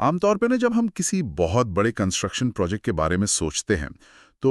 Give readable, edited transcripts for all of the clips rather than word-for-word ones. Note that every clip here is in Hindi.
आमतौर पे ना जब हम किसी बहुत बड़े कंस्ट्रक्शन प्रोजेक्ट के बारे में सोचते हैं तो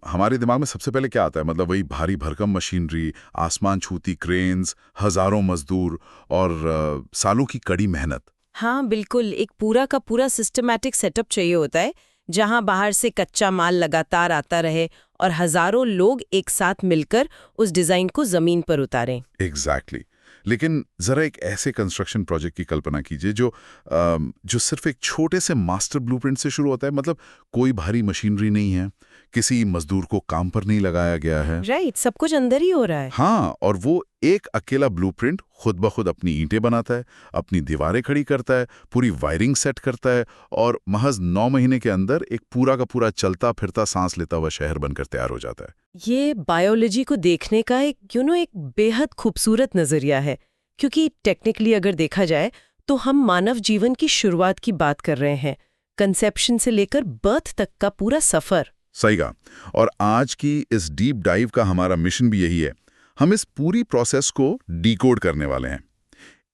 हमारे दिमाग में सबसे पहले क्या आता है? मतलब वही भारी भरकम मशीनरी, आसमान छूती क्रेन्स, हजारों मजदूर और सालों की कड़ी मेहनत। हाँ बिल्कुल, एक पूरा का पूरा सिस्टमैटिक सेटअप चाहिए होता है जहाँ बाहर से कच्चा माल लगातार आता रहे और हजारों लोग एक साथ मिलकर उस डिजाइन को जमीन पर उतारें। एग्जैक्टली। लेकिन जरा एक ऐसे कंस्ट्रक्शन प्रोजेक्ट की कल्पना कीजिए जो सिर्फ एक छोटे से मास्टर ब्लूप्रिंट से शुरू होता है। मतलब कोई भारी मशीनरी नहीं है, किसी मजदूर को काम पर नहीं लगाया गया है। राइट, सब कुछ अंदर ही हो रहा है। हाँ, और वो एक अकेला ब्लूप्रिंट खुद ब खुद अपनी ईंटें बनाता है, अपनी दीवारें खड़ी करता है, पूरी वायरिंग सेट करता है और महज 9 महीने के अंदर एक पूरा का पूरा चलता फिरता सांस लेता हुआ शहर बनकर तैयार हो जाता है। ये बायोलॉजी को देखने का एक बेहद खूबसूरत नजरिया है, क्योंकि टेक्निकली अगर देखा जाए तो हम मानव जीवन की शुरुआत की बात कर रहे हैं, कंसेप्शन से लेकर बर्थ तक का पूरा सफर। सही कहा। और आज की इस डीप डाइव का हमारा मिशन भी यही है। हम इस पूरी प्रोसेस को डिकोड करने वाले हैं।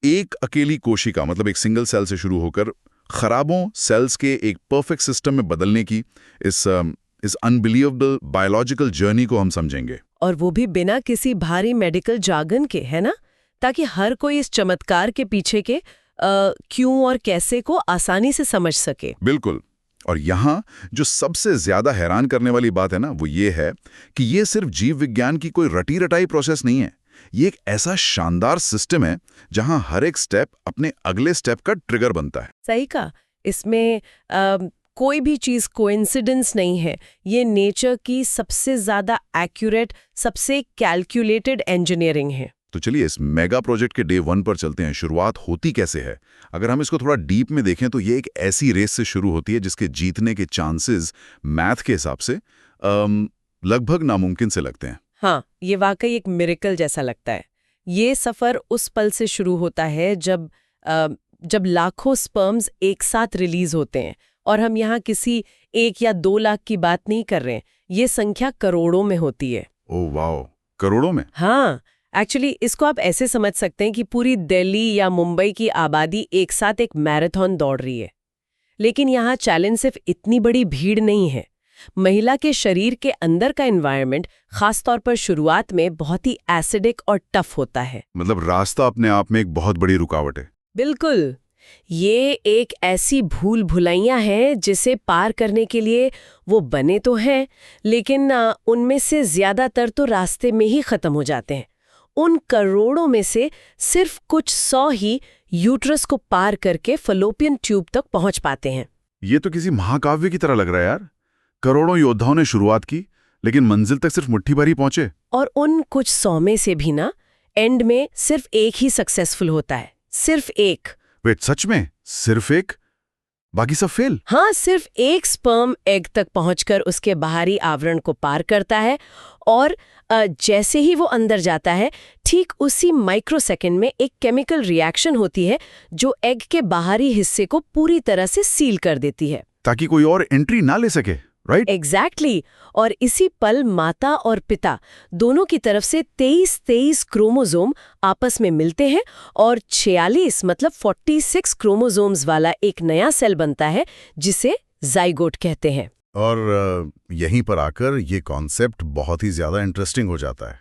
एक अकेली कोशिका, मतलब एक सिंगल सेल से शुरू होकर खराबों सेल्स के एक परफेक्ट सिस्टम में बदलने की इस अनबिलीवेबल बायोलॉजिकल जर्नी को हम समझेंगे। और वो भी बिना किसी भारी मेडिकल जार्गन के, है ना? ताकि हर कोई इस चमत्कार के पीछे के क्यों और कैसे को आसानी से समझ सके। बिल्कुल। और यहाँ जो सबसे ज्यादा हैरान करने वाली बात है ना, वो ये है कि ये सिर्फ जीव विज्ञान की कोई रटी रटाई प्रोसेस नहीं है। ये एक ऐसा शानदार सिस्टम है जहाँ हर एक स्टेप अपने अगले स्टेप का ट्रिगर बनता है। सही कहा। इसमें कोई भी चीज कोइंसिडेंस नहीं है। ये नेचर की सबसे ज्यादा एक्यूरेट, सबसे कैलकुलेटेड इंजीनियरिंग है। तो चलिए इस मेगा प्रोजेक्ट के डे 1 पर चलते हैं। शुरुआत होती कैसे है? अगर हम इसको थोड़ा डीप में देखें तो ये एक ऐसी रेस से शुरू होती है जिसके जीतने के चांसेस मैथ के हिसाब से लगभग नामुमकिन से लगते हैं। हाँ, ये वाकई एक मिरेकल जैसा लगता है। ये सफर उस पल से शुरू होता है जब लाखों स्पर्म्स एक साथ रिलीज होते हैं। और हम यहाँ किसी 1 या 2 लाख की बात नहीं कर रहे हैं, ये संख्या करोड़ों में होती है। ओह वाओ, करोड़ों में? हाँ, एक्चुअली इसको आप ऐसे समझ सकते हैं कि पूरी दिल्ली या मुंबई की आबादी एक साथ एक मैराथन दौड़ रही है। लेकिन यहाँ चैलेंज सिर्फ इतनी बड़ी भीड़ नहीं है। महिला के शरीर के अंदर का एनवायरनमेंट खासतौर पर शुरुआत में बहुत ही एसिडिक और टफ होता है। मतलब रास्ता अपने आप में एक बहुत बड़ी रुकावट है। बिल्कुल। ये एक ऐसी भूल भुलैया है जिसे पार करने के लिए वो बने तो हैं, लेकिन उनमें से ज्यादातर तो रास्ते में ही खत्म हो जाते हैं। उन करोड़ों में से सिर्फ कुछ 100 ही यूट्रस को पार करके फलोपियन ट्यूब तक पहुंच पाते हैं। ये तो किसी महाकाव्य की तरह लग रहा है यार। करोड़ों योद्धाओं ने शुरुआत की, लेकिन मंजिल तक सिर्फ मुट्ठी भर ही पहुंचे। और उन कुछ 100 में से भी ना, एंड में सिर्फ एक ही सक्सेसफुल होता है। सिर्फ एक। वेट, सच में? सिर्फ एक? बाकी सब फेल? हाँ, सिर्फ एक स्पर्म एग तक पहुंचकर उसके बाहरी आवरण को पार करता है और जैसे ही वो अंदर जाता है, ठीक उसी माइक्रोसेकंड में एक केमिकल रिएक्शन होती है जो एग के बाहरी हिस्से को पूरी तरह से सील कर देती है, ताकि कोई और एंट्री ना ले सके। राइट? एग्जैक्टली। और इसी पल माता और पिता दोनों की तरफ से 23 क्रोमोसोम आपस में मिलते हैं और 46 मतलब 46 क्रोमोसोम्स वाला एक नया सेल बनता है जिसे जाइगोट कहते हैं। और यहीं पर आकर ये कॉन्सेप्ट बहुत ही ज्यादा इंटरेस्टिंग हो जाता है,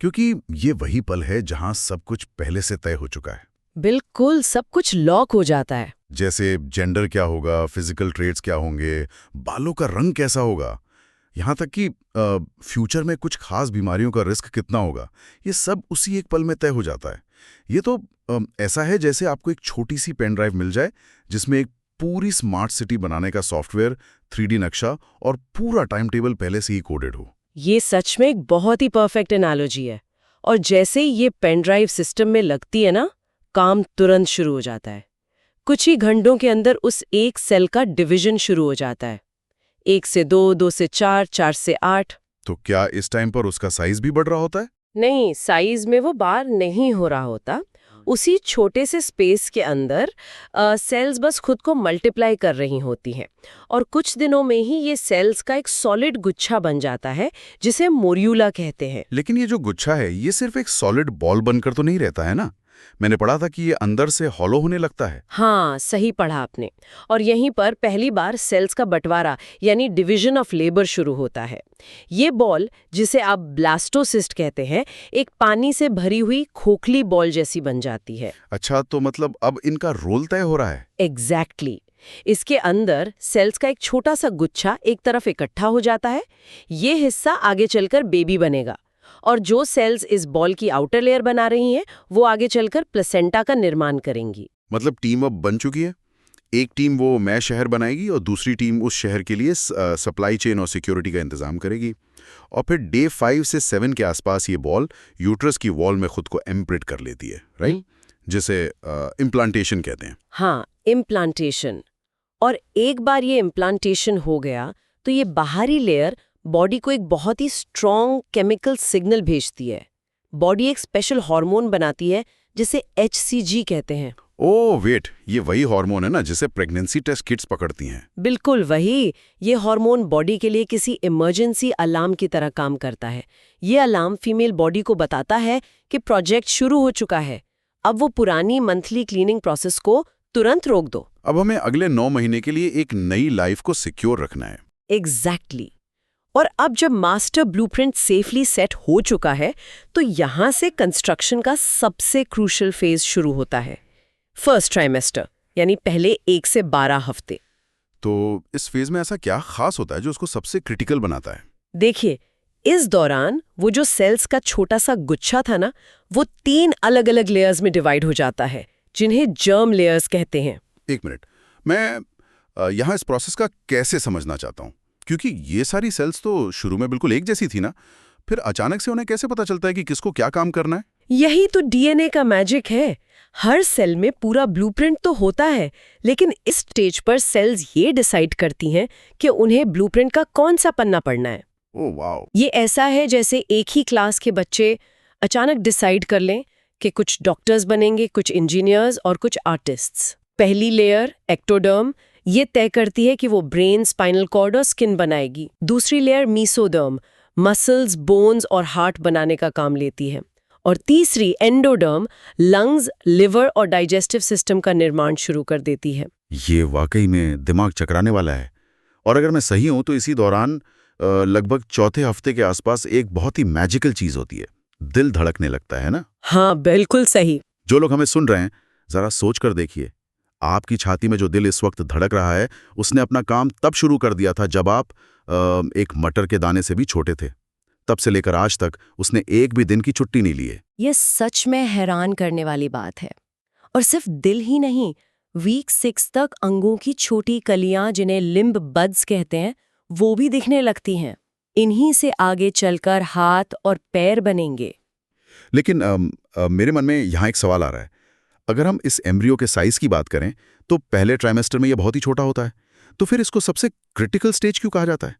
क्योंकि ये वही पल है जहां सब कुछ पहले से तय हो चुका है। बिल्कुल, सब कुछ लॉक हो जाता है। जैसे जेंडर क्या होगा, फिजिकल ट्रेट्स क्या होंगे, बालों का रंग कैसा होगा, यहाँ तक कि फ्यूचर में कुछ खास बीमारियों का रिस्क कितना होगा, ये सब उसी एक पल में तय हो जाता है। ये तो ऐसा है जैसे आपको एक छोटी सी पेन ड्राइव मिल जाए जिसमें एक पूरी स्मार्ट सिटी बनाने का सॉफ्टवेयर, 3D नक्शा और पूरा टाइम टेबल पहले से ही कोडेड हो। ये सच में एक बहुत ही परफेक्ट एनालॉजी है। और जैसे ही ये पेन ड्राइव सिस्टम में लगती है ना, काम तुरंत शुरू हो जाता है। कुछ ही घंटों के अंदर उस एक सेल का डिवीजन शुरू हो जाता है। 1 से 2, 2 से 4, 4 से 8। तो क्या इस टाइम पर उसका साइज भी बढ़ रहा होता है? नहीं, साइज में वो बार नहीं हो रहा होता। उसी छोटे से स्पेस के अंदर सेल्स बस खुद को मल्टीप्लाई कर रही होती हैं और कुछ दिनों में ही ये सेल्स का एक सॉलिड गुच्छा बन जाता है जिसे मोर्यूला कहते हैं। लेकिन ये जो गुच्छा है, ये सिर्फ एक सॉलिड बॉल बनकर तो नहीं रहता है ना? मैंने पढ़ा था कि ये अंदर से हॉलो होने लगता है। हाँ, सही पढ़ा आपने। और यहीं पर पहली बार सेल्स का बंटवारा यानी डिवीजन ऑफ लेबर शुरू होता है। ये बॉल, जिसे आप ब्लास्टोसिस्ट कहते हैं, एक पानी से भरी हुई खोखली बॉल जैसी बन जाती है। अच्छा, तो मतलब अब इनका रोल तय हो रहा है। एग्जैक्टली। इसके अंदर सेल्स का एक छोटा सा गुच्छा एक तरफ इकट्ठा हो जाता है। ये हिस्सा आगे चलकर बेबी बनेगा और जो सेल्स इस बॉल की आउटर लेयर बना रही हैं, वो आगे चलकर प्लेसेंटा का निर्माण करेंगी। मतलब टीम अब बन चुकी है। एक टीम वो नया शहर बनाएगी और दूसरी टीम उस शहर के लिए सप्लाई चेन और सिक्योरिटी का इंतजाम करेगी। और फिर डे 5 से 7 के आसपास ये बॉल यूट्रस की वॉल में खुद को इम्प्रिंट कर लेती है, राइट? जिसे इम्प्लांटेशन कहते हैं। हाँ, इम्प्लांटेशन। और एक बार ये इम्प्लांटेशन हो गया तो ये बाहरी लेयर बॉडी को एक बहुत ही स्ट्रॉन्ग केमिकल सिग्नल भेजती है। बॉडी एक स्पेशल हार्मोन बनाती है जिसे HCG कहते हैं। ओह वेट, ये वही हार्मोन है ना जिसे प्रेगनेंसी टेस्ट किट्स पकड़ती हैं? बिल्कुल वही। ये हार्मोन बॉडी के लिए किसी इमरजेंसी अलार्म की तरह काम करता है। ये अलार्म फीमेल बॉडी को बताता है कि प्रोजेक्ट शुरू हो चुका है, अब वो पुरानी मंथली क्लीनिंग प्रोसेस को तुरंत रोक दो। अब हमें अगले 9 महीने के लिए एक नई लाइफ को सिक्योर रखना है। एग्जैक्टली। और अब जब मास्टर ब्लूप्रिंट सेफली सेट हो चुका है तो यहां से कंस्ट्रक्शन का सबसे क्रूशियल फेज शुरू होता है, फर्स्ट ट्राइमेस्टर, यानी पहले 1 से 12 हफ्ते। तो इस फेज में ऐसा क्या खास होता है जो उसको सबसे क्रिटिकल बनाता है? देखिए, इस दौरान वो जो सेल्स का छोटा सा गुच्छा था ना, वो 3 अलग अलग लेयर्स में डिवाइड हो जाता है, जिन्हें जर्म लेयर्स कहते हैं। एक मिनट, मैं यहाँ इस प्रोसेस का कैसे समझना चाहता हूँ, क्योंकि ये सारी सेल्स तो शुरू में बिल्कुल एक जैसी थी ना, फिर अचानक से उन्हें कैसे पता चलता है कि किसको क्या काम करना है? यही तो DNA का मैजिक है। हर सेल में पूरा ब्लूप्रिंट तो होता है, लेकिन इस स्टेज पर सेल्स ये डिसाइड करती हैं कि उन्हें ब्लूप्रिंट का कौन सा पन्ना पढ़ना है। Oh wow. ये ऐसा है जैसे एक ही क्लास के बच्चे अचानक डिसाइड कर लें कि कुछ डॉक्टर्स बनेंगे, कुछ इंजीनियर्स और कुछ आर्टिस्ट्स। पहली लेयर एक्टोडर्म ये तय करती है कि वो ब्रेन, स्पाइनल कॉर्ड और स्किन बनाएगी। दूसरी लेयर मीसोडर्म मसल्स, बोन्स और हार्ट बनाने का काम लेती है। और तीसरी एंडोडर्म लंग्स, लिवर और डाइजेस्टिव सिस्टम का निर्माण शुरू कर देती है। ये वाकई में दिमाग चकराने वाला है। और अगर मैं सही हूं तो इसी दौरान लगभग चौथे हफ्ते के आसपास एक बहुत ही मैजिकल चीज होती है, दिल धड़कने लगता है ना? हाँ, बिल्कुल सही। जो लोग हमें सुन रहे हैं, जरा सोच कर देखिए, आपकी छाती में जो दिल इस वक्त धड़क रहा है, उसने अपना काम तब शुरू कर दिया था जब आप एक मटर के दाने से भी छोटे थे। तब से लेकर आज तक उसने एक भी दिन की छुट्टी नहीं ली है। ये सच में हैरान करने वाली बात है। और सिर्फ दिल ही नहीं, वीक 6 तक अंगों की छोटी कलियां, जिन्हें लिम्ब बड्स कहते हैं, वो भी दिखने लगती हैं। इन्हीं से आगे चलकर हाथ और पैर बनेंगे। लेकिन मेरे मन में यहाँ एक सवाल आ रहा है। अगर हम इस एम्ब्रियो के साइज की बात करें तो पहले ट्राइमेस्टर में यह बहुत ही छोटा होता है, तो फिर इसको सबसे क्रिटिकल स्टेज क्यों कहा जाता है?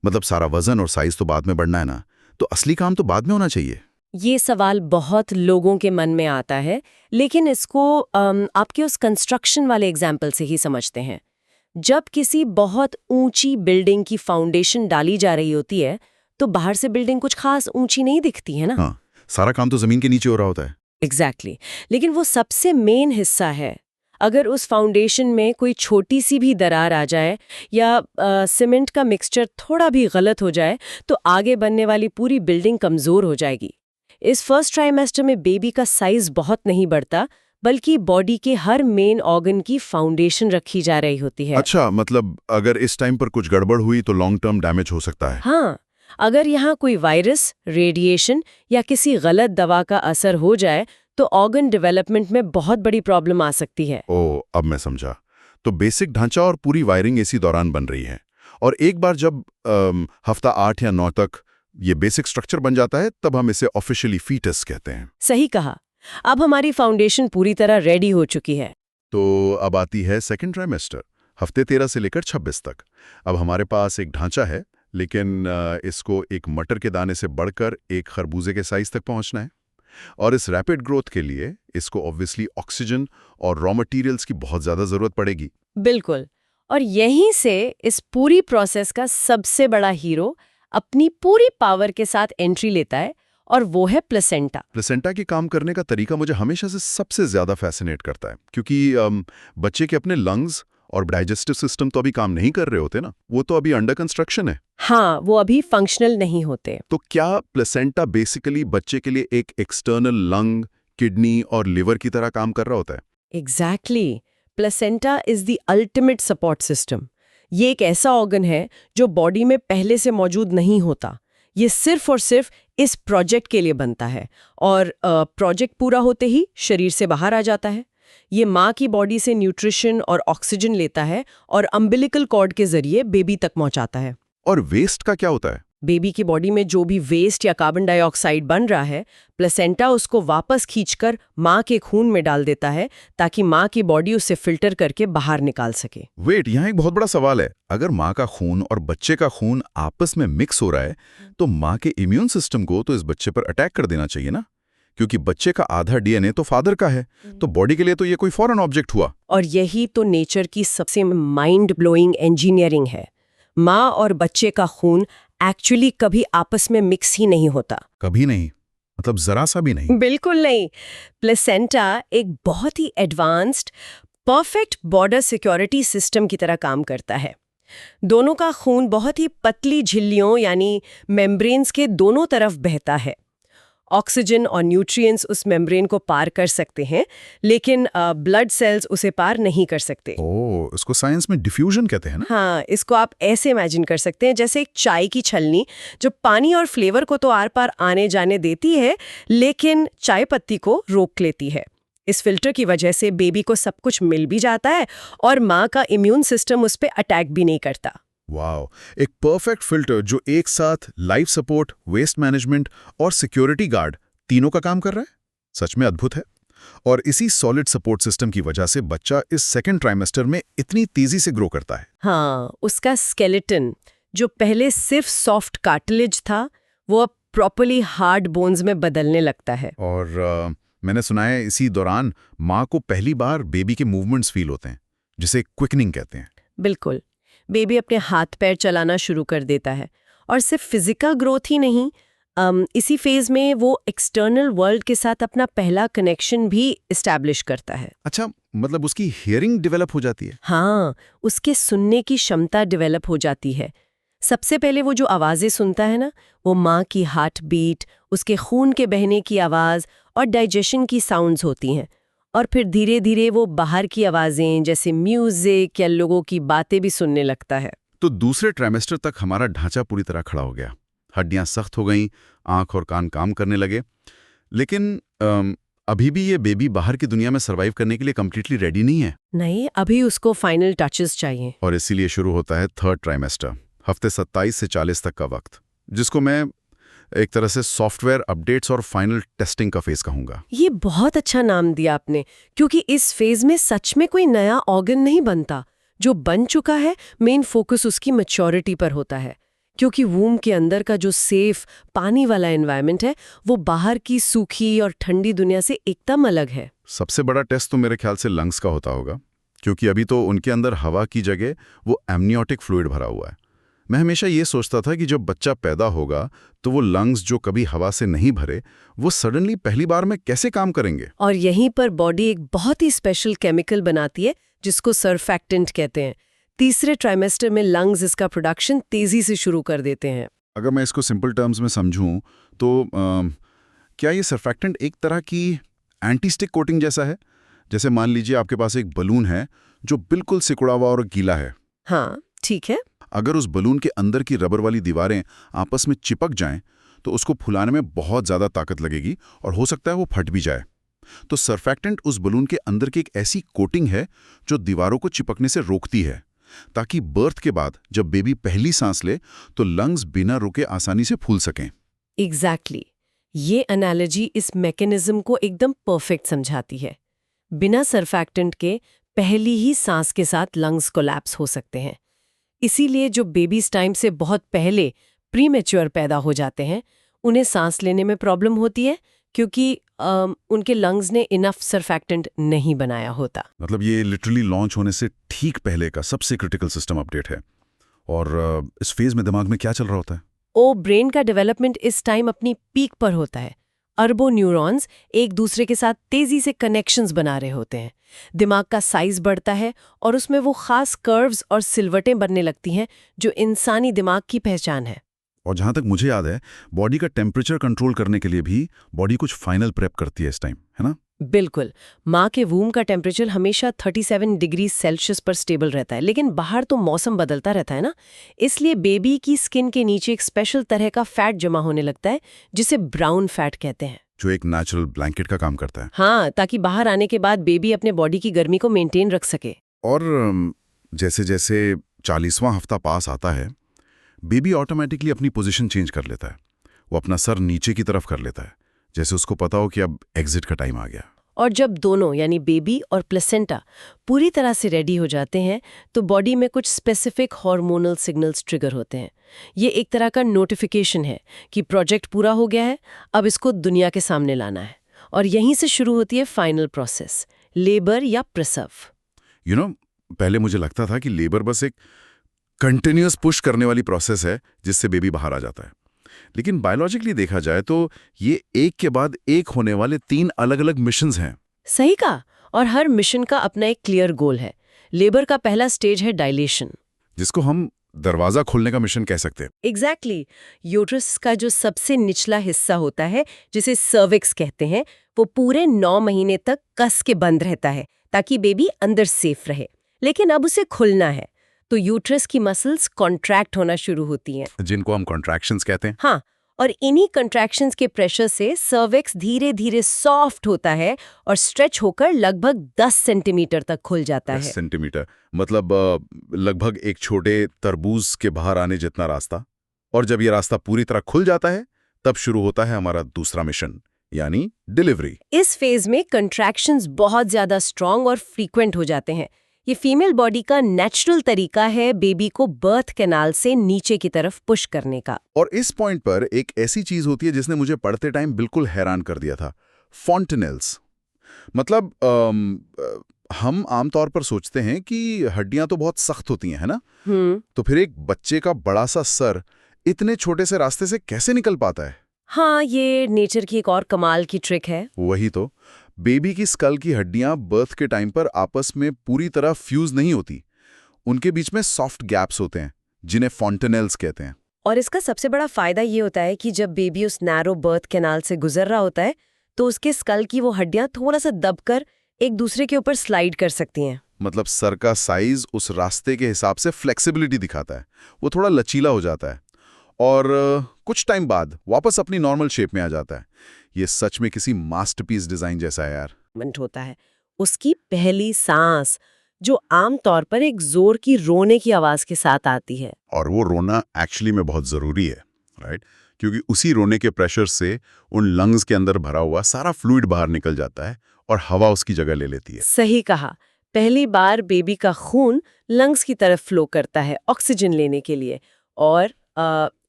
मतलब सारा वजन और साइज तो बाद में बढ़ना है ना, तो असली काम तो बाद में होना चाहिए। ये सवाल बहुत लोगों के मन में आता है, लेकिन इसको आपके उस कंस्ट्रक्शन वाले एग्जाम्पल से ही समझते हैं। जब किसी बहुत ऊंची बिल्डिंग की फाउंडेशन डाली जा रही होती है तो बाहर से बिल्डिंग कुछ खास ऊंची नहीं दिखती है ना। हाँ, सारा काम तो जमीन के नीचे हो रहा होता है। एग्जैक्टली। लेकिन वो सबसे मेन हिस्सा है। अगर उस फाउंडेशन में कोई छोटी सी भी दरार आ जाए या सीमेंट का मिक्सचर थोड़ा भी गलत हो जाए तो आगे बनने वाली पूरी बिल्डिंग कमजोर हो जाएगी। इस फर्स्ट ट्राइमेस्टर में बेबी का साइज बहुत नहीं बढ़ता, बल्कि बॉडी के हर मेन ऑर्गन की फाउंडेशन रखी जा रही होती है। अच्छा, मतलब अगर इस टाइम पर कुछ गड़बड़ हुई तो लॉन्ग टर्म डैमेज हो सकता है। हाँ, अगर यहाँ कोई वायरस, रेडिएशन या किसी गलत दवा का असर हो जाए तो ऑर्गन डेवलपमेंट में बहुत बड़ी प्रॉब्लम आ सकती है। ओह, अब मैं समझा। तो बेसिक ढांचा और पूरी वायरिंग इसी दौरान बन रही है, और एक बार जब हफ्ता 8 या 9 तक ये बेसिक स्ट्रक्चर बन जाता है तब हम इसे ऑफिशियली फीटस कहते हैं। सही कहा। अब हमारी फाउंडेशन पूरी तरह रेडी हो चुकी है। तो अब आती है सेकेंड ट्राइमेस्टर, हफ्ते 13 से लेकर 26 तक। अब हमारे पास एक ढांचा है, लेकिन इसको एक मटर के दाने से बढ़कर एक खरबूजे के साइज तक पहुंचना है। और इस रैपिड ग्रोथ के लिए इसको ऑब्वियसली ऑक्सीजन और रॉ मटेरियल्स की बहुत ज़्यादा ज़रूरत पड़ेगी। बिल्कुल। और यहीं से इस पूरी प्रोसेस का सबसे बड़ा हीरो अपनी पूरी पावर के साथ एंट्री लेता है, और वो है प्लेसेंटा। प्लेसेंटा के काम करने का तरीका मुझे हमेशा से सबसे ज्यादा फैसिनेट करता है, क्योंकि बच्चे के अपने लंग्स और डाइजेस्टिव सिस्टम तो अभी काम नहीं कर रहे होते ना, वो तो अभी अंडर कंस्ट्रक्शन है। हाँ, वो अभी फंक्शनल नहीं होते। तो क्या प्लेसेंटा बेसिकली बच्चे के लिए एक एक्सटर्नल लंग, किडनी और लिवर की तरह काम कर रहा होता है? Exactly. Placenta is the ultimate support system. ये एक ऐसा ऑर्गन है जो बॉडी में पहले से मौजूद नहीं होता। ये सिर्फ और सिर्फ इस प्रोजेक्ट के लिए बनता है, और प्रोजेक्ट पूरा होते ही शरीर से बाहर आ जाता है। ये माँ की बॉडी से न्यूट्रिशन और ऑक्सीजन लेता है और अम्बिलिकल कॉर्ड के जरिए बेबी तक पहुंचाता है। और वेस्ट का क्या होता है? बेबी की बॉडी में जो भी वेस्ट या कार्बन डाइऑक्साइड बन रहा है, प्लेसेंटा उसको वापस खींचकर माँ के खून में डाल देता है, ताकि माँ की बॉडी उसे फिल्टर करके बाहर निकाल सके। वेट, यहाँ एक बहुत बड़ा सवाल है। अगर माँ का खून और बच्चे का खून आपस में मिक्स हो रहा है, तो माँ के इम्यून सिस्टम को तो इस बच्चे पर अटैक कर देना चाहिए ना, क्योंकि बच्चे का आधा डीएनए तो फादर का है, तो बॉडी के लिए तो ये कोई फॉरेन ऑब्जेक्ट हुआ। और यही तो नेचर की सबसे माइंड ब्लोइंग इंजीनियरिंग है। माँ और बच्चे का खून एक्चुअली कभी आपस में मिक्स ही नहीं होता। कभी नहीं? मतलब जरा सा भी नहीं? बिल्कुल नहीं। प्लेसेंटा एक बहुत ही advanced, perfect border security system की तरह काम करता है। दोनों का खून बहुत ही पतली झिल्लियों यानी मेम्ब्रेन्स के दोनों तरफ बहता है। ऑक्सीजन और न्यूट्रिएंट्स उस मेम्ब्रेन को पार कर सकते हैं, लेकिन ब्लड सेल्स उसे पार नहीं कर सकते। ओह, इसको साइंस में डिफ्यूजन कहते हैं ना? हाँ, इसको आप ऐसे इमेजिन कर सकते हैं जैसे एक चाय की छलनी जो पानी और फ्लेवर को तो आर पार आने जाने देती है, लेकिन चाय पत्ती को रोक लेती है। इस फिल्टर की वजह से बेबी को सब कुछ मिल भी जाता है और माँ का इम्यून सिस्टम उस पर अटैक भी नहीं करता। वाओ, एक परफेक्ट फिल्टर जो एक साथ लाइफ सपोर्ट, वेस्ट मैनेजमेंट और सिक्योरिटी गार्ड तीनों का काम कर रहा है। सच में अद्भुत है। और इसी सॉलिड सपोर्ट सिस्टम की वजह से बच्चा इस सेकंड ट्राइमेस्टर में इतनी तेजी से ग्रो करता है। हाँ, उसका स्केलेटन जो पहले सिर्फ सॉफ्ट कार्टिलेज था, वो अब प्रॉपर्ली हार्ड बोन्स में बदलने लगता है। और मैंने सुना है इसी दौरान माँ को पहली बार बेबी के मूवमेंट्स फील होते हैं, जिसे क्विकनिंग कहते हैं। बिल्कुल। बेबी अपने हाथ पैर चलाना शुरू कर देता है, और सिर्फ फिजिकल ग्रोथ ही नहीं, इसी फेज में वो एक्सटर्नल वर्ल्ड के साथ अपना पहला कनेक्शन भी इस्टेब्लिश करता है। अच्छा, मतलब उसकी हियरिंग डेवलप हो जाती है? हाँ, उसके सुनने की क्षमता डेवलप हो जाती है। सबसे पहले वो जो आवाज़ें सुनता है ना, वो माँ की हार्ट बीट, उसके खून के बहने की आवाज़ और डाइजेशन की साउंड्स होती हैं। और फिर धीरे धीरे वो बाहर की आवाज़ें जैसे म्यूजिक या लोगों की बातें भी सुनने लगता है। तो दूसरे ट्राइमेस्टर तक हमारा ढांचा पूरी तरह खड़ा हो गया, हड्डियां सख्त हो गईं, आंख और कान काम करने लगे। लेकिन अभी भी ये बेबी बाहर की दुनिया में सर्वाइव करने के लिए कंप्लीटली रेडी नहीं है। नहीं, अभी उसको फाइनल टचेस चाहिए। और इसीलिए शुरू होता है थर्ड ट्राइमेस्टर, हफ्ते 27 से 40 तक का वक्त, जिसको मैं एक तरह से सॉफ्टवेयर अपडेट्स और फाइनल टेस्टिंग का फेज कहूंगा। ये बहुत अच्छा नाम दिया आपने, क्योंकि इस फेज में सच में कोई नया ऑर्गन नहीं बनता। जो बन चुका है, मेन फोकस उसकी मैच्योरिटी पर होता है, क्योंकि वूम के अंदर का जो सेफ पानी वाला एनवायरनमेंट है, वो बाहर की सूखी और ठंडी दुनिया से एकदम अलग है। सबसे बड़ा टेस्ट तो मेरे ख्याल से लंग्स का होता होगा, क्योंकि अभी तो उनके अंदर हवा की जगह वो एमनियोटिक फ्लूइड भरा हुआ है। मैं हमेशा ये सोचता था कि जब बच्चा पैदा होगा तो वो लंग्स जो कभी हवा से नहीं भरे, वो सडनली पहली बार में कैसे काम करेंगे। और यहीं पर बॉडी एक बहुत ही स्पेशल केमिकल बनाती है जिसको सरफैक्टेंट कहते हैं। तीसरे ट्राइमेस्टर में लंग्स इसका प्रोडक्शन तेजी से शुरू कर देते हैं। अगर मैं इसको सिंपल टर्म्स में समझूं तो क्या ये सरफैक्टेंट एक तरह की एंटीस्टिक कोटिंग जैसा है? जैसे मान लीजिए आपके पास एक बलून है जो बिल्कुल सिकुड़ा हुआ और गीला है। हाँ, ठीक है। अगर उस बलून के अंदर की रबर वाली दीवारें आपस में चिपक जाएं तो उसको फुलाने में बहुत ज़्यादा ताकत लगेगी और हो सकता है वो फट भी जाए। तो सरफैक्टेंट उस बलून के अंदर की एक ऐसी कोटिंग है जो दीवारों को चिपकने से रोकती है, ताकि बर्थ के बाद जब बेबी पहली सांस ले तो लंग्स बिना रुके आसानी से फूल सकें। एग्जैक्टली। ये एनालॉजी इस मैकेनिज्म को एकदम परफेक्ट समझाती है। बिना सरफैक्टेंट के पहली ही सांस के साथ लंग्स कोलैप्स हो सकते हैं। इसीलिए जो बेबीज टाइम से बहुत पहले प्रीमेच्योर पैदा हो जाते हैं, उन्हें सांस लेने में प्रॉब्लम होती है, क्योंकि उनके लंग्स ने इनफ सरफैक्टेंट नहीं बनाया होता। मतलब ये लिटरली लॉन्च होने से ठीक पहले का सबसे क्रिटिकल सिस्टम अपडेट है। और इस फेज में दिमाग में क्या चल रहा होता है? ओ ब्रेन का डेवलपमेंट इस टाइम अपनी पीक पर होता है। अरबों न्यूरॉन्स एक दूसरे के साथ तेजी से कनेक्शंस बना रहे होते हैं। दिमाग का साइज बढ़ता है और उसमें वो खास कर्व्स और सिलवटें बनने लगती हैं जो इंसानी दिमाग की पहचान है। और जहाँ तक मुझे याद है, बॉडी का टेम्परेचर कंट्रोल करने के लिए भी बॉडी कुछ फाइनल प्रेप करती है इस टाइम, है ना? बिल्कुल। माँ के वूम का टेम्परेचर हमेशा 37 डिग्री सेल्सियस पर स्टेबल रहता है, लेकिन बाहर तो मौसम बदलता रहता है ना, इसलिए बेबी की स्किन के नीचे एक स्पेशल तरह का फैट जमा होने लगता है जिसे ब्राउन फैट कहते हैं। जो एक नेचुरल ब्लैंकेट का काम करता है। हाँ, ताकि बाहर आने के बाद बेबी अपने बॉडी की गर्मी को मेंटेन रख सके। और जैसे जैसे 40वां हफ्ता पास आता है, बेबी ऑटोमेटिकली अपनी पोजीशन चेंज कर लेता है। वो अपना सर नीचे की तरफ कर लेता है, जैसे उसको पता हो कि अब एग्जिट का टाइम आ गया। और जब दोनों यानी बेबी और प्लेसेंटा पूरी तरह से रेडी हो जाते हैं तो बॉडी में कुछ स्पेसिफिक हार्मोनल सिग्नल्स ट्रिगर होते हैं। ये एक तरह का नोटिफिकेशन है कि प्रोजेक्ट पूरा हो गया है, अब इसको दुनिया के सामने लाना है। और यहीं से शुरू होती है फाइनल प्रोसेस, लेबर या प्रसव। पहले मुझे लगता था कि लेबर बस एक कंटिन्यूअस पुश करने वाली प्रोसेस है जिससे बेबी बाहर आ जाता है। लेकिन बायोलॉजिकली देखा जाए तो ये एक के बाद एक होने वाले 3 अलग-अलग मिशंस हैं। सही कहा। और हर मिशन का अपना एक क्लियर गोल है। लेबर का पहला स्टेज है डायलेशन, जिसको हम दरवाजा खोलने का मिशन कह सकते हैं। एग्जैक्टली। यूट्रस का जो सबसे निचला हिस्सा होता है, जिसे सर्विक्स कहते हैं, वो पूरे 9 महीने तक कस के बंद रहता है ताकि बेबी अंदर सेफ रहे। लेकिन अब उसे खुलना है तो यूट्रस की मसल्स कॉन्ट्रैक्ट होना शुरू होती हैं, जिनको हम कॉन्ट्रैक्शंस कहते हैं। हाँ, और इन्हीं कॉन्ट्रैक्शंस के प्रेशर से सर्विक्स धीरे धीरे सॉफ्ट होता है और स्ट्रेच होकर लगभग 10 सेंटीमीटर तक खुल जाता 10 है। सेंटीमीटर मतलब लगभग एक छोटे तरबूज के बाहर आने जितना रास्ता। और जब ये रास्ता पूरी तरह खुल जाता है, तब शुरू होता है हमारा दूसरा मिशन, यानी डिलीवरी। इस फेज में कंट्रैक्शंस बहुत ज्यादा स्ट्रांग और फ्रीक्वेंट हो जाते हैं। ये फीमेल बॉडी का नेचुरल तरीका है बेबी को बर्थ कैनाल से नीचे की तरफ पुश करने का। और इस पॉइंट पर एक ऐसी चीज होती है जिसने मुझे पढ़ते टाइम बिल्कुल हैरान कर दिया था, फॉन्टेनेल्स। मतलब हम आमतौर पर सोचते हैं कि हड्डियां तो बहुत सख्त होती हैं, है ना? तो फिर एक बच्चे का बड़ा सा सर इतने छोटे से रास्ते से कैसे निकल पाता है? हाँ, ये नेचर की एक और कमाल की ट्रिक है। वही तो, बेबी की स्कल की हड्डियां बर्थ के टाइम पर आपस में पूरी तरह फ्यूज नहीं होती। उनके बीच में सॉफ्ट गैप्स होते हैं जिन्हें फॉन्टेनेल्स कहते हैं। और इसका सबसे बड़ा फायदा ये होता है कि जब बेबी उस नैरो बर्थ कैनाल से गुजर रहा होता है तो उसके स्कल की वो हड्डियां थोड़ा सा दबकर एक दूसरे के ऊपर स्लाइड कर सकती हैं। मतलब सर का साइज उस रास्ते के हिसाब से फ्लेक्सिबिलिटी दिखाता है, वो थोड़ा लचीला हो जाता है और कुछ टाइम बाद वापस अपनी नॉर्मल शेप में आ जाता है। ये सच में किसी मास्टरपीस डिजाइन जैसा है यार। होता है उसकी पहली सांस, जो आमतौर पर एक जोर की रोने की आवाज के साथ आती है। और वो रोना एक्चुअली में बहुत जरूरी है, राइट? क्योंकि उसी रोने के प्रेशर से उन लंग्स के अंदर भरा हुआ सारा फ्लूइड बाहर निकल जाता है और हवा उसकी जगह ले लेती है। सही कहा। पहली बार बेबी का खून लंग्स की तरफ फ्लो करता है ऑक्सीजन लेने के लिए। और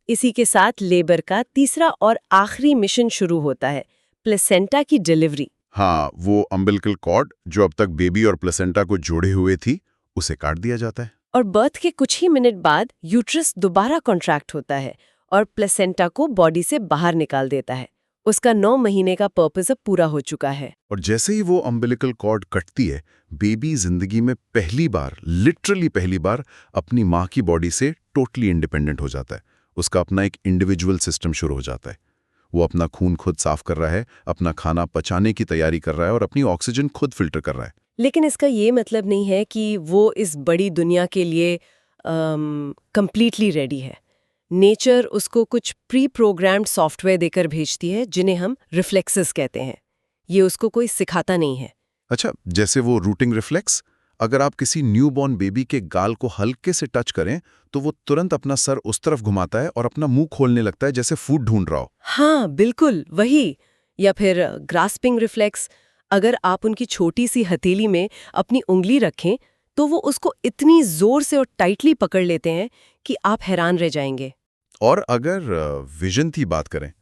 इसी के साथ लेबर का तीसरा और आखिरी मिशन शुरू होता है, प्लेसेंटा की डिलीवरी। हाँ, वो अम्बिलिकल कॉर्ड जो अब तक बेबी और प्लेसेंटा को जोड़े हुए थी, उसे काट दिया जाता है। और बर्थ के कुछ ही मिनट बाद यूट्रस दोबारा कॉन्ट्रैक्ट होता है और प्लेसेंटा को बॉडी से बाहर निकाल देता है। उसका 9 महीने का पर्पस अब पूरा हो चुका है। और जैसे ही वो अम्बिलिकल कॉर्ड कटती है, बेबी जिंदगी में पहली बार, लिटरली पहली बार, अपनी माँ की बॉडी से टोटली इंडिपेंडेंट हो जाता है। उसका अपना एक इंडिविजुअल सिस्टम शुरू हो जाता है। वो अपना खून खुद साफ कर रहा है, अपना खाना पचाने की तैयारी कर रहा है और अपनी ऑक्सीजन खुद फिल्टर कर रहा है। लेकिन इसका ये मतलब नहीं है कि वो इस बड़ी दुनिया के लिए कंप्लीटली रेडी है। नेचर उसको कुछ प्री प्रोग्राम्ड सॉफ्टवेयर देकर भेजती है जिन्हें हम रिफ्लेक्सेस कहते हैं। ये उसको कोई सिखाता नहीं है। अच्छा, जैसे वो रूटिंग रिफ्लेक्स, अगर आप किसी न्यूबॉर्न बेबी के गाल को हल्के से टच करें तो वो तुरंत अपना सर उस तरफ घुमाता है और अपना मुंह खोलने लगता है जैसे फूड ढूंढ रहा हो। हाँ, बिल्कुल वही। या फिर ग्रास्पिंग रिफ्लेक्स, अगर आप उनकी छोटी सी हथेली में अपनी उंगली रखें तो वो उसको इतनी जोर से और टाइटली पकड़ लेते हैं कि आप हैरान रह जाएंगे। और अगर विजन की बात करें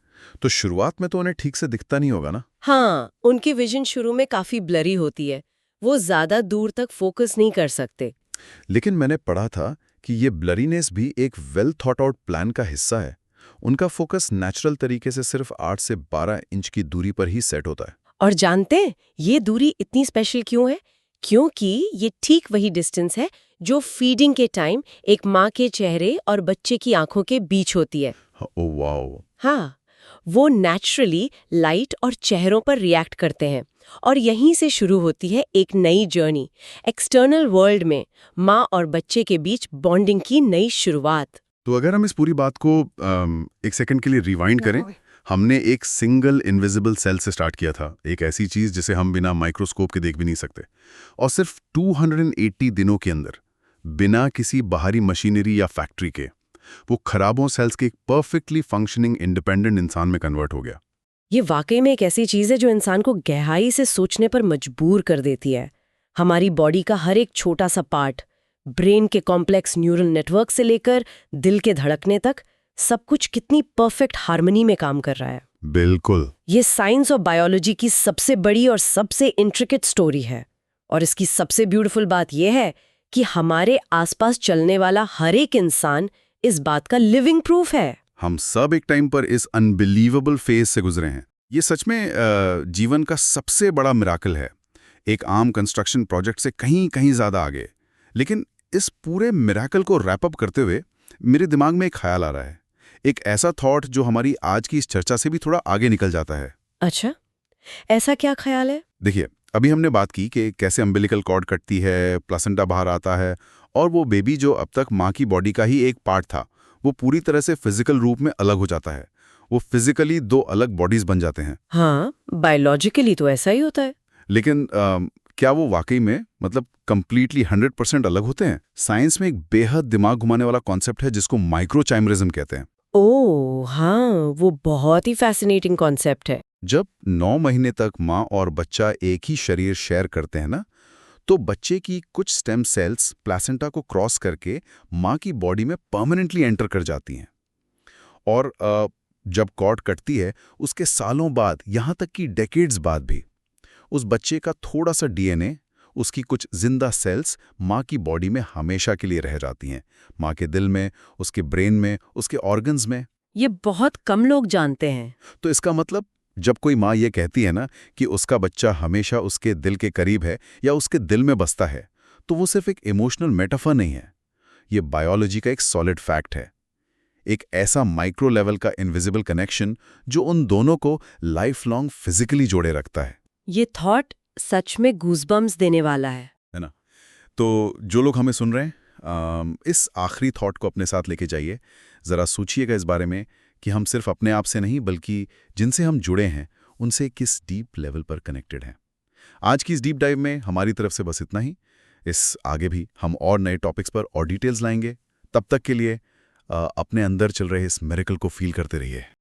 तो शुरुआत में तो उन्हें ठीक से दिखता नहीं होगा ना? हाँ, उनकी विजन शुरू में काफी ब्लरी होती है। वो ज्यादा दूर तक फोकस नहीं कर सकते। लेकिन मैंने पढ़ा था कि ये ब्लरीनेस भी एक वेल थॉट आउट प्लान का हिस्सा है। उनका फोकस नेचुरल तरीके से सिर्फ 8 से 12 इंच की दूरी पर ही सेट होता है। और जानते हैं ये दूरी इतनी स्पेशल क्यों है? क्योंकि ये ठीक वही डिस्टेंस है जो फीडिंग के टाइम एक माँ के चेहरे और बच्चे की आंखों के बीच होती है। Oh wow. हाँ, वो नेचुरली लाइट और चेहरों पर रिएक्ट करते हैं और यहीं से शुरू होती है एक नई जर्नी, एक्सटर्नल वर्ल्ड में माँ और बच्चे के बीच बॉन्डिंग की नई शुरुआत। तो अगर हम इस पूरी बात को एक सेकंड के लिए रिवाइंड करें, हमने एक सिंगल इनविजिबल सेल से स्टार्ट किया था, एक ऐसी चीज जिसे हम बिना माइक्रोस्कोप के देख भी नहीं सकते, और सिर्फ 280 दिनों के अंदर बिना किसी बाहरी मशीनरी या फैक्ट्री के वो खराबों सेल्स के एक परफेक्टली फंक्शनिंग इंडिपेंडेंट इंसान में कन्वर्ट हो गया। ये वाकई में एक ऐसी चीज है जो इंसान को गहराई से सोचने पर मजबूर कर देती है। हमारी बॉडी का हर एक छोटा सा पार्ट, ब्रेन के कॉम्प्लेक्स न्यूरल नेटवर्क से लेकर दिल के धड़कने तक, सब कुछ कितनी परफेक्ट हार्मनी में काम कर रहा है। बिल्कुल। ये साइंस और बायोलॉजी की सबसे बड़ी और सबसे इंट्रिकेट स्टोरी है। और इसकी सबसे ब्यूटीफुल बात यह है कि हमारे आसपास चलने वाला हर एक इंसान इस बात का लिविंग प्रूफ है। हम सब एक टाइम पर इस अनबिलीवेबल फेज से गुजरे हैं। ये सच में जीवन का सबसे बड़ा मिराकल है, एक आम कंस्ट्रक्शन प्रोजेक्ट से कहीं कहीं ज्यादा आगे। लेकिन इस पूरे मिराकल को रैप अप करते हुए मेरे दिमाग में एक ख्याल आ रहा है, एक ऐसा थॉट जो हमारी आज की इस चर्चा से भी थोड़ा आगे निकल जाता है। अच्छा, ऐसा क्या ख्याल है? देखिए, अभी हमने बात की कि कैसे अम्बिलिकल कॉर्ड कटती है, प्लासेंटा बाहर आता है, और वो बेबी जो अब तक माँ की बॉडी का ही एक पार्ट था, वो पूरी तरह से फिजिकल रूप में अलग हो जाता है। वो फिजिकली दो अलग बॉडीज बन जाते हैं। हाँ, बायोलॉजिकली तो ऐसा ही होता है। लेकिन क्या वो वाकई में कंप्लीटली 100% अलग होते हैं? साइंस में एक बेहद दिमाग घुमाने वाला कॉन्सेप्ट है जिसको माइक्रोचाइमरिज्म कहते हैं। ओह हाँ, वो बहुत ही फैसिनेटिंग कॉन्सेप्ट है। जब 9 महीने तक माँ और बच्चा एक ही शरीर शेयर करते हैं ना, तो बच्चे की कुछ स्टेम सेल्स प्लासेंटा को क्रॉस करके माँ की बॉडी में परमानेंटली एंटर कर जाती हैं। और जब कॉर्ड कटती है, उसके सालों बाद, यहाँ तक कि डेकेड्स बाद भी, उस बच्चे का थोड़ा सा डीएनए, उसकी कुछ जिंदा सेल्स माँ की बॉडी में हमेशा के लिए रह जाती हैं। माँ के दिल में, उसके ब्रेन में, उसके ऑर्गन्स में। ये बहुत कम लोग जानते हैं। तो इसका मतलब, जब कोई माँ ये कहती है ना कि उसका बच्चा हमेशा उसके दिल के करीब है या उसके दिल में बसता है, तो वो सिर्फ एक इमोशनल मेटाफर नहीं है, ये बायोलॉजी का एक सॉलिड फैक्ट है। एक ऐसा माइक्रो लेवल का इनविजिबल कनेक्शन जो उन दोनों को लाइफ लॉन्ग फिजिकली जोड़े रखता है। ये थॉट सच में गूज़बम्प्स देने वाला है ना? तो जो लोग हमें सुन रहे हैं, इस आखिरी थॉट को अपने साथ लेके जाइए। ज़रा सोचिएगा इस बारे में कि हम सिर्फ अपने आप से नहीं, बल्कि जिनसे हम जुड़े हैं उनसे किस डीप लेवल पर कनेक्टेड हैं। आज की इस डीप डाइव में हमारी तरफ से बस इतना ही। इस आगे भी हम और नए टॉपिक्स पर और डिटेल्स लाएंगे। तब तक के लिए अपने अंदर चल रहे इस मिरेकल को फील करते रहिए।